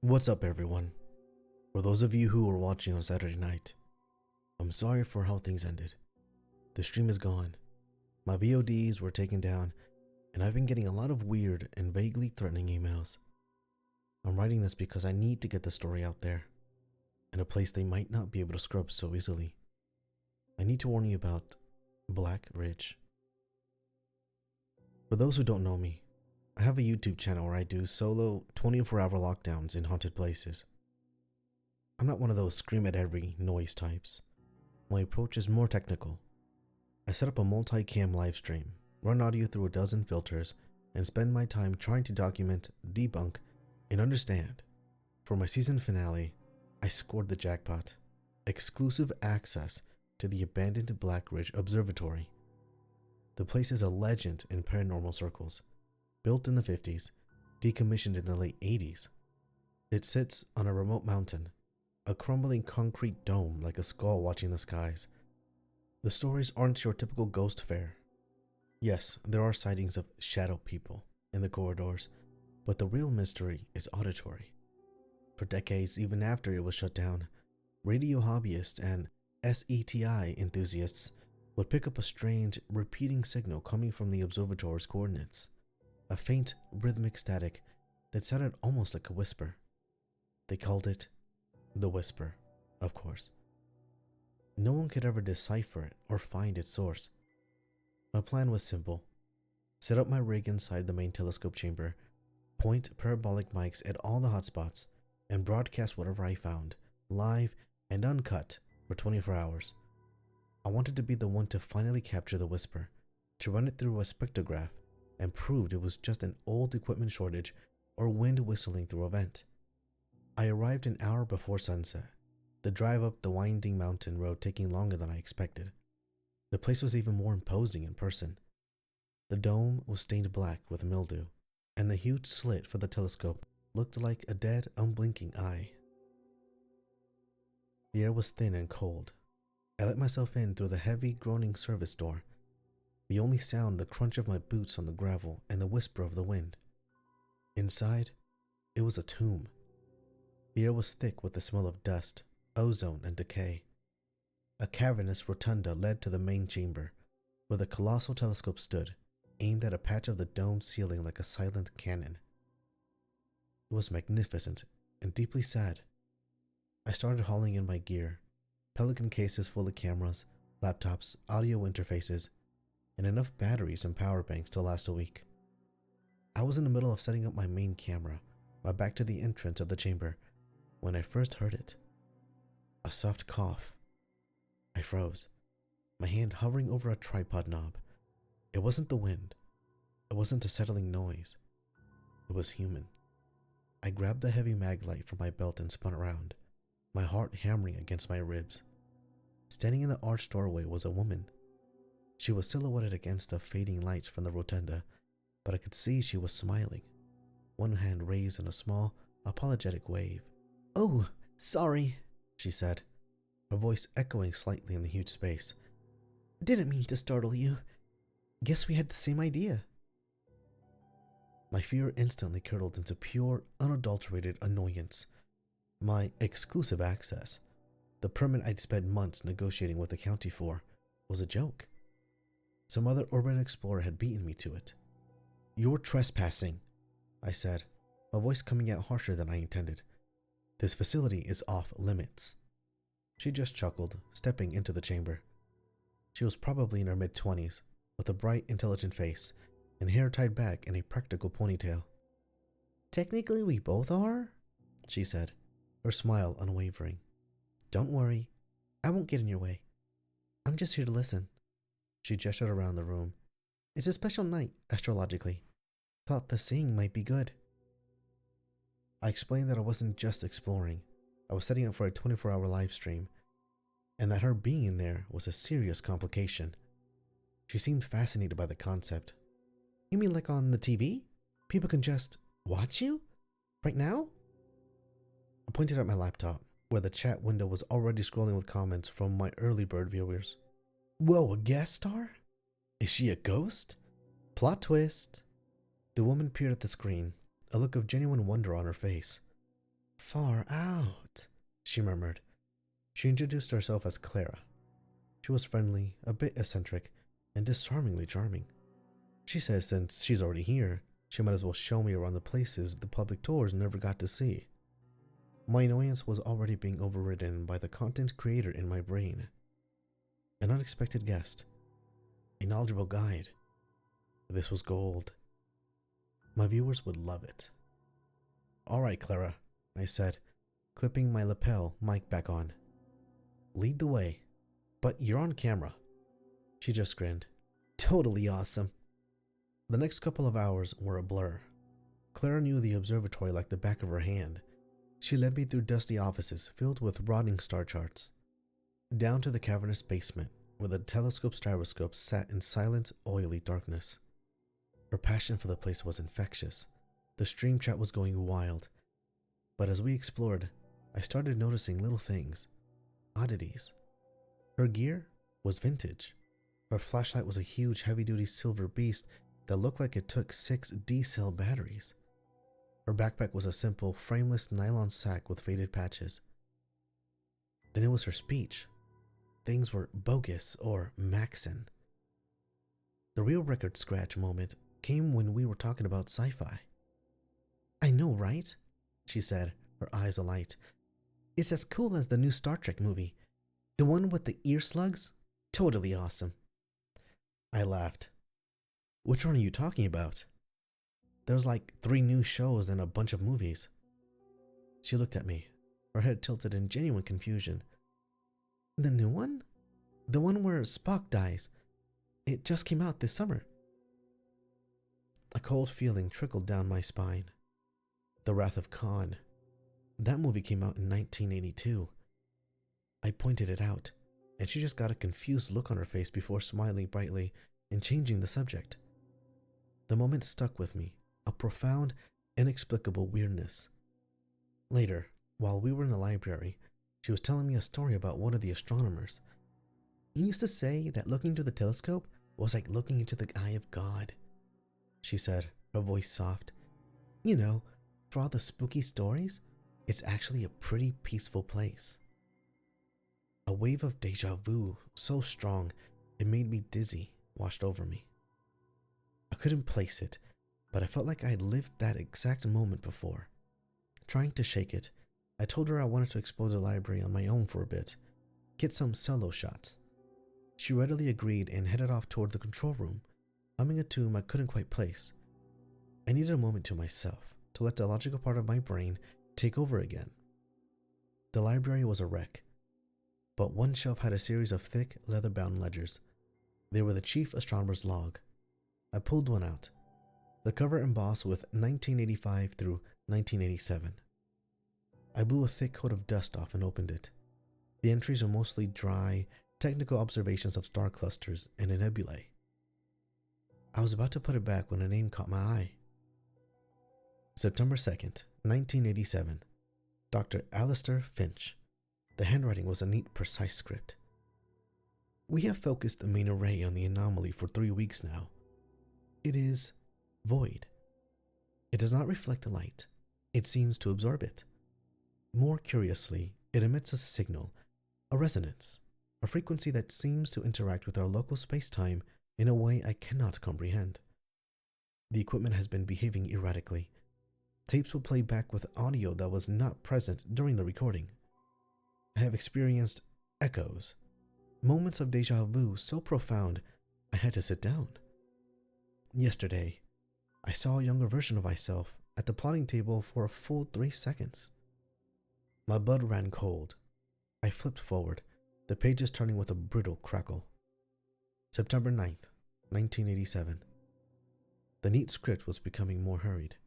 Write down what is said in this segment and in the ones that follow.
What's up, everyone? For those of you who were watching on Saturday night, I'm sorry for how things ended. The stream is gone, my VODs were taken down, and I've been getting a lot of weird and vaguely threatening emails. I'm writing this because I need to get the story out there, in a place they might not be able to scrub so easily. I need to warn you about Black Ridge. For those who don't know me, I have a YouTube channel where I do solo 24-hour lockdowns in haunted places. I'm not one of those scream at every noise types. My approach is more technical. I set up a multi-cam live stream, run audio through a dozen filters, and spend my time trying to document, debunk, and understand. For my season finale, I scored the jackpot. Exclusive access to the abandoned Black Ridge Observatory. The place is a legend in paranormal circles. Built in the 50s, decommissioned in the late 80s. It sits on a remote mountain, a crumbling concrete dome like a skull watching the skies. The stories aren't your typical ghost fare. Yes, there are sightings of shadow people in the corridors, but the real mystery is auditory. For decades, even after it was shut down, radio hobbyists and SETI enthusiasts would pick up a strange, repeating signal coming from the observatory's coordinates. A faint, rhythmic static that sounded almost like a whisper. They called it the whisper, of course. No one could ever decipher it or find its source. My plan was simple. Set up my rig inside the main telescope chamber, point parabolic mics at all the hotspots, and broadcast whatever I found, live and uncut, for 24 hours. I wanted to be the one to finally capture the whisper, to run it through a spectrograph, and proved it was just an old equipment shortage or wind whistling through a vent. I arrived an hour before sunset, the drive up the winding mountain road taking longer than I expected. The place was even more imposing in person. The dome was stained black with mildew, and the huge slit for the telescope looked like a dead, unblinking eye. The air was thin and cold. I let myself in through the heavy, groaning service door. The only sound the crunch of my boots on the gravel and the whisper of the wind. Inside, it was a tomb. The air was thick with the smell of dust, ozone, and decay. A cavernous rotunda led to the main chamber, where the colossal telescope stood, aimed at a patch of the domed ceiling like a silent cannon. It was magnificent and deeply sad. I started hauling in my gear, Pelican cases full of cameras, laptops, audio interfaces, and enough batteries and power banks to last a week. I was in the middle of setting up my main camera, my back to the entrance of the chamber, when I first heard it. A soft cough. I froze, my hand hovering over a tripod knob. It wasn't the wind. It wasn't a settling noise. It was human. I grabbed the heavy mag light from my belt and spun around, my heart hammering against my ribs. Standing in the arched doorway was a woman. She was silhouetted against the fading lights from the rotunda, but I could see she was smiling, one hand raised in a small, apologetic wave. "Oh, sorry," she said, her voice echoing slightly in the huge space. "Didn't mean to startle you. Guess we had the same idea." My fear instantly curdled into pure, unadulterated annoyance. My exclusive access, the permit I'd spent months negotiating with the county for, was a joke. Some other urban explorer had beaten me to it. "You're trespassing," I said, my voice coming out harsher than I intended. "This facility is off limits." She just chuckled, stepping into the chamber. She was probably in her mid-20s, with a bright, intelligent face, and hair tied back in a practical ponytail. "Technically we both are," she said, her smile unwavering. "Don't worry, I won't get in your way. I'm just here to listen." She gestured around the room. "It's a special night, astrologically. Thought the seeing might be good." I explained that I wasn't just exploring. I was setting up for a 24-hour live stream, and that her being there was a serious complication. She seemed fascinated by the concept. "You mean like on the TV? People can just watch you? Right now?" I pointed at my laptop, where the chat window was already scrolling with comments from my early bird viewers. "Whoa, a guest star? Is she a ghost? Plot twist." The woman peered at the screen, a look of genuine wonder on her face. Far out, she murmured. She introduced herself as Clara. She was friendly, a bit eccentric, and disarmingly charming. She says since she's already here, she might as well show me around the places the public tours never got to see. My annoyance was already being overridden by the content creator in my brain. An unexpected guest. A knowledgeable guide. This was gold. My viewers would love it. Alright, Clara, I said, clipping my lapel mic back on. Lead the way. But you're on camera. She just grinned. Totally awesome. The next couple of hours were a blur. Clara knew the observatory like the back of her hand. She led me through dusty offices filled with rotting star charts, down to the cavernous basement where the telescope gyroscopes sat in silent, oily darkness. Her passion for the place was infectious. The stream chat was going wild. But as we explored, I started noticing little things, oddities. Her gear was vintage. Her flashlight was a huge, heavy-duty silver beast that looked like it took 6 D-cell batteries. Her backpack was a simple, frameless nylon sack with faded patches. Then it was her speech. Things were bogus or Maxon. The real record scratch moment came when we were talking about sci-fi. I know, right? She said, her eyes alight. It's as cool as the new Star Trek movie. The one with the ear slugs? Totally awesome. I laughed. Which one are you talking about? There's like 3 new shows and a bunch of movies. She looked at me, her head tilted in genuine confusion. The new one? The one where Spock dies. It just came out this summer. A cold feeling trickled down my spine. The Wrath of Khan. That movie came out in 1982. I pointed it out, and she just got a confused look on her face before smiling brightly and changing the subject. The moment stuck with me, a profound, inexplicable weirdness. Later, while we were in the library, she was telling me a story about one of the astronomers. He used to say that looking into the telescope was like looking into the eye of God. She said, her voice soft. You know, for all the spooky stories, it's actually a pretty peaceful place. A wave of deja vu, so strong it made me dizzy, washed over me. I couldn't place it, but I felt like I had lived that exact moment before. Trying to shake it, I told her I wanted to explore the library on my own for a bit, get some solo shots. She readily agreed and headed off toward the control room, humming a tune I couldn't quite place. I needed a moment to myself, to let the logical part of my brain take over again. The library was a wreck, but one shelf had a series of thick, leather-bound ledgers. They were the chief astronomer's log. I pulled one out, the cover embossed with 1985 through 1987. I blew a thick coat of dust off and opened it. The entries are mostly dry, technical observations of star clusters and a nebulae. I was about to put it back when a name caught my eye. September 2nd, 1987. Dr. Alistair Finch. The handwriting was a neat, precise script. We have focused the main array on the anomaly for 3 weeks now. It is void. It does not reflect light. It seems to absorb it. More curiously, it emits a signal, a resonance, a frequency that seems to interact with our local space-time in a way I cannot comprehend. The equipment has been behaving erratically. Tapes will play back with audio that was not present during the recording. I have experienced echoes, moments of deja vu so profound I had to sit down. Yesterday, I saw a younger version of myself at the plotting table for a full 3 seconds. My blood ran cold. I flipped forward, the pages turning with a brittle crackle. September 9th, 1987. The neat script was becoming more hurried.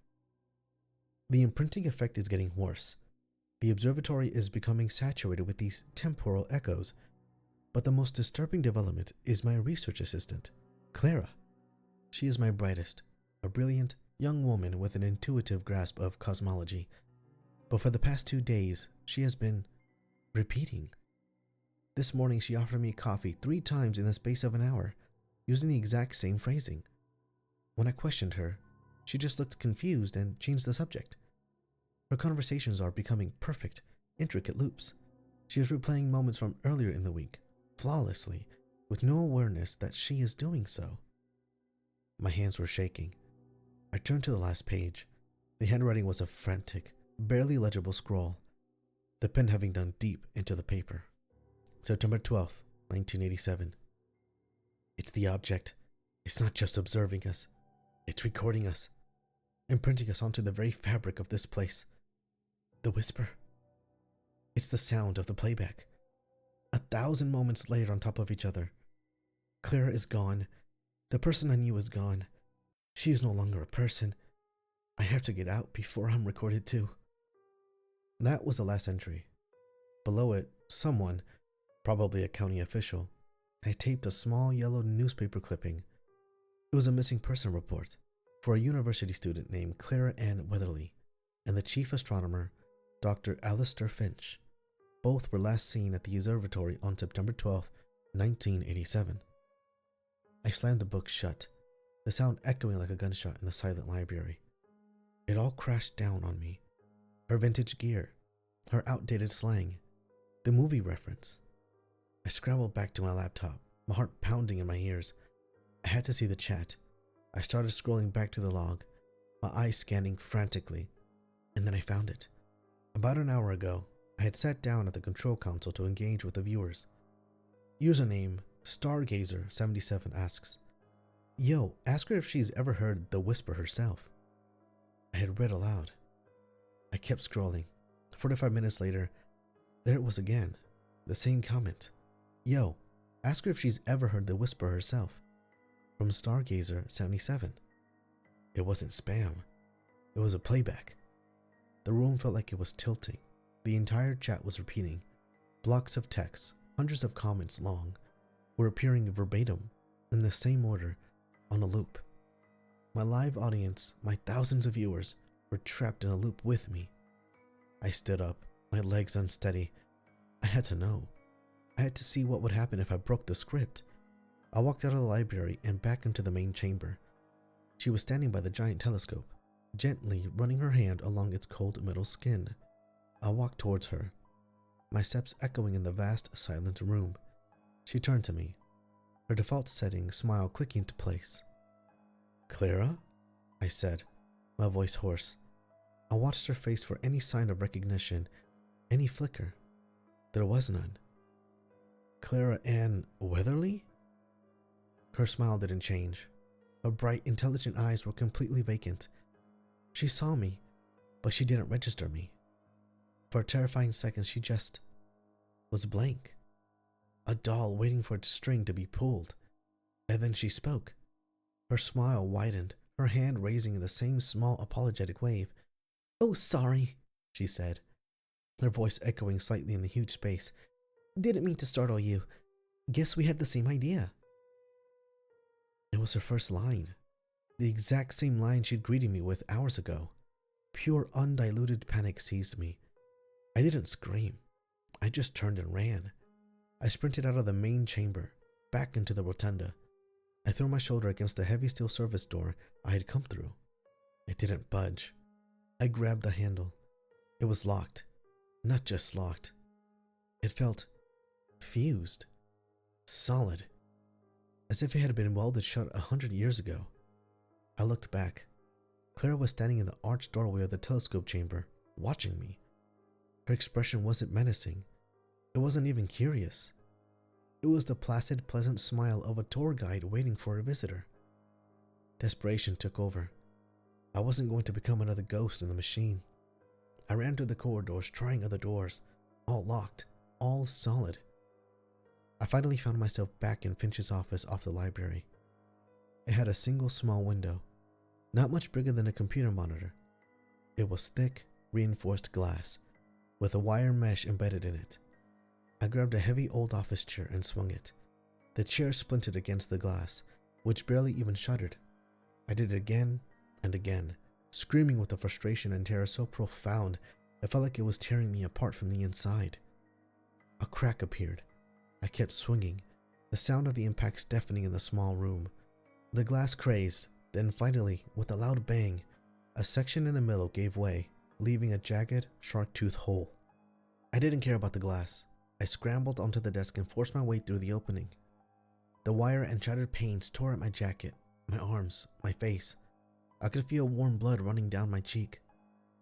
The imprinting effect is getting worse. The observatory is becoming saturated with these temporal echoes, but the most disturbing development is my research assistant, Clara. She is my brightest, a brilliant young woman with an intuitive grasp of cosmology, but for the past 2 days, she has been repeating. This morning, she offered me coffee 3 times in the space of an hour, using the exact same phrasing. When I questioned her, she just looked confused and changed the subject. Her conversations are becoming perfect, intricate loops. She is replaying moments from earlier in the week, flawlessly, with no awareness that she is doing so. My hands were shaking. I turned to the last page. The handwriting was a frantic, barely legible scrawl, the pen having done deep into the paper. September 12th, 1987. It's the object. It's not just observing us. It's recording us, imprinting us onto the very fabric of this place. The whisper. It's the sound of the playback. 1,000 moments layered on top of each other. Clara is gone. The person I knew is gone. She is no longer a person. I have to get out before I'm recorded too. That was the last entry. Below it, someone, probably a county official, had taped a small yellow newspaper clipping. It was a missing person report for a university student named Clara Ann Weatherly and the chief astronomer, Dr. Alistair Finch. Both were last seen at the observatory on September 12, 1987. I slammed the book shut, the sound echoing like a gunshot in the silent library. It all crashed down on me. Her vintage gear, her outdated slang, the movie reference. I scrambled back to my laptop, my heart pounding in my ears. I had to see the chat. I started scrolling back to the log, my eyes scanning frantically, and then I found it. About an hour ago, I had sat down at the control console to engage with the viewers. Username Stargazer77 asks, "Yo, ask her if she's ever heard the whisper herself." I had read aloud. I kept scrolling. 45 minutes later, there it was again, the same comment. "Yo, ask her if she's ever heard the whisper herself." From Stargazer77. It wasn't spam. It was a playback. The room felt like it was tilting. The entire chat was repeating. Blocks of text, hundreds of comments long, were appearing verbatim, in the same order, on a loop. My live audience, my thousands of viewers, were trapped in a loop with me. I stood up, my legs unsteady. I had to know. I had to see what would happen if I broke the script. I walked out of the library and back into the main chamber. She was standing by the giant telescope, gently running her hand along its cold metal skin. I walked towards her, my steps echoing in the vast, silent room. She turned to me, her default setting smile clicking into place. "Clara?" I said, my voice hoarse. I watched her face for any sign of recognition, any flicker. There was none. "Clara Ann Weatherly?" Her smile didn't change. Her bright, intelligent eyes were completely vacant. She saw me, but she didn't register me. For a terrifying second, she just was blank. A doll waiting for its string to be pulled. And then she spoke. Her smile widened, her hand raising in the same small apologetic wave. "Oh, sorry," she said, her voice echoing slightly in the huge space. "Didn't mean to startle you. Guess we had the same idea." It was her first line, the exact same line she'd greeted me with hours ago. Pure, undiluted panic seized me. I didn't scream. I just turned and ran. I sprinted out of the main chamber, back into the rotunda. I threw my shoulder against the heavy steel service door I had come through. It didn't budge. I grabbed the handle. It was locked. Not just locked. It felt fused. Solid. As if it had been welded shut 100 years ago. I looked back. Clara was standing in the arched doorway of the telescope chamber, watching me. Her expression wasn't menacing. It wasn't even curious. It was the placid, pleasant smile of a tour guide waiting for a visitor. Desperation took over. I wasn't going to become another ghost in the machine. I ran through the corridors, trying other doors, all locked, all solid. I finally found myself back in Finch's office off the library. It had a single small window, not much bigger than a computer monitor. It was thick, reinforced glass, with a wire mesh embedded in it. I grabbed a heavy old office chair and swung it. The chair splintered against the glass, which barely even shuddered. I did it again and again, screaming with a frustration and terror so profound it felt like it was tearing me apart from the inside. A crack appeared. I kept swinging, the sound of the impacts deafening in the small room. The glass crazed, then finally, with a loud bang, a section in the middle gave way, leaving a jagged, shark-toothed hole. I didn't care about the glass. I scrambled onto the desk and forced my way through the opening. The wire and shattered panes tore at my jacket, my arms, my face. I could feel warm blood running down my cheek.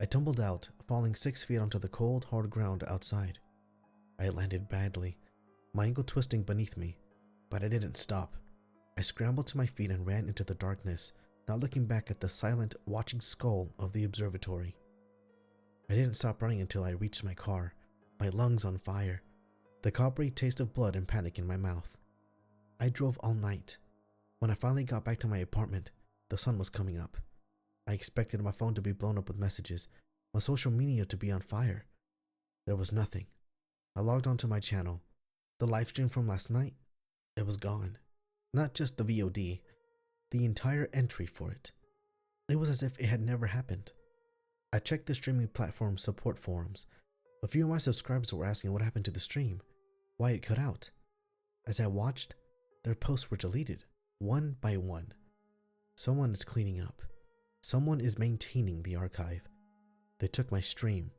I tumbled out, falling 6 feet onto the cold, hard ground outside. I landed badly, my ankle twisting beneath me, but I didn't stop. I scrambled to my feet and ran into the darkness, not looking back at the silent, watching skull of the observatory. I didn't stop running until I reached my car, my lungs on fire, the coppery taste of blood and panic in my mouth. I drove all night. When I finally got back to my apartment, the sun was coming up. I expected my phone to be blown up with messages, my social media to be on fire. There was nothing. I logged onto my channel. The live stream from last night, it was gone. Not just the VOD, the entire entry for it. It was as if it had never happened. I checked the streaming platform support forums. A few of my subscribers were asking what happened to the stream, why it cut out. As I watched, their posts were deleted, one by one. Someone is cleaning up. Someone is maintaining the archive. They took my stream.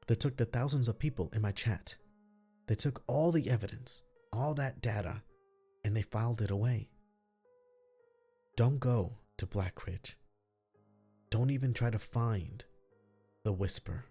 They took the thousands of people in my chat. They took all the evidence, all that data, and they filed it away. Don't go to Black Ridge. Don't even try to find the Whisper.